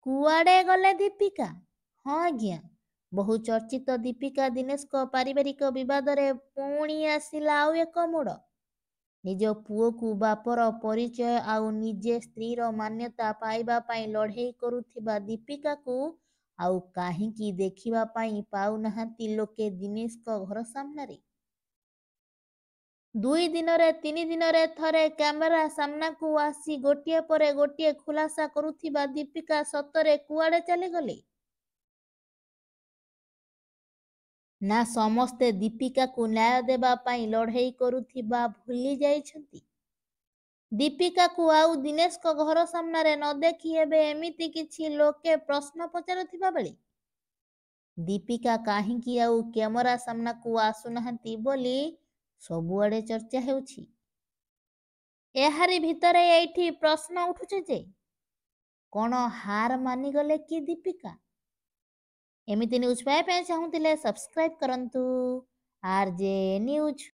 କୁଆଡ଼େ ଗଲେ ଦୀପିକା? ହଁ ଆଜ୍ଞା। ବହୁ ଚର୍ଚ୍ଚିତ ଦୀପିକା ଦିନେଶଙ୍କ ପାରିବାରିକ ବିବାଦରେ ପୁଣି ଆସିଲା ଆଉ ଏକ ମୋଡ଼। ନିଜ ପୁଅକୁ ବାପର ପରିଚୟ ଆଉ ନିଜେ ସ୍ତ୍ରୀର ମାନ୍ୟତା ପାଇବା ପାଇଁ ଲଢ଼େଇ କରୁଥିବା ଦୀପିକାକୁ ଆଉ କାହିଁକି ଦେଖିବା ପାଇଁ ପାଉନାହାନ୍ତି ଲୋକେ ଦିନେଶଙ୍କ ଘର ସାମ୍ନାରେ? 2 ଦିନରେ 3 ଦିନରେ ଥରେ କ୍ୟାମେରା ସାମ୍ନାକୁ ଆସି ଗୋଟିଏ ପରେ ଗୋଟିଏ ଖୁଲାସା କରୁଥିବା ଦୀପିକା ସତରେ କୁଆଡ଼େ ଚାଲିଗଲେ? ନା ସମସ୍ତେ ଦୀପିକାକୁ ନ୍ୟାୟ ଦେବା ପାଇଁ ଲଢ଼େଇ କରୁଥିବା ଭୁଲି ଯାଇଛନ୍ତି? ଦୀପିକାକୁ ଆଉ ଦିନେଶଙ୍କ ଘର ସାମ୍ନାରେ ନ ଦେଖି ଏବେ ଏମିତି କିଛି ଲୋକେ ପ୍ରଶ୍ନ ପଚାରୁଥିବା ବେଳେ ଦୀପିକା କାହିଁକି ଆଉ କ୍ୟାମେରା ସାମ୍ନାକୁ ଆସୁନାହାନ୍ତି ବୋଲି ସବୁଆଡ଼େ ଚର୍ଚ୍ଚା ହେଉଛି। ଏହାରି ଭିତରେ ଏଇଠି ପ୍ରଶ୍ନ ଉଠୁଛି ଯେ କ'ଣ ହାର ମାନିଗଲେ କି ଦୀପିକା? ଏମିତି ନ୍ୟୁଜ୍ ପାଇବା ପାଇଁ ଚାହୁଁଥିଲେ ସବସ୍କ୍ରାଇବ୍ କରନ୍ତୁ RJ ନ୍ୟୁଜ୍।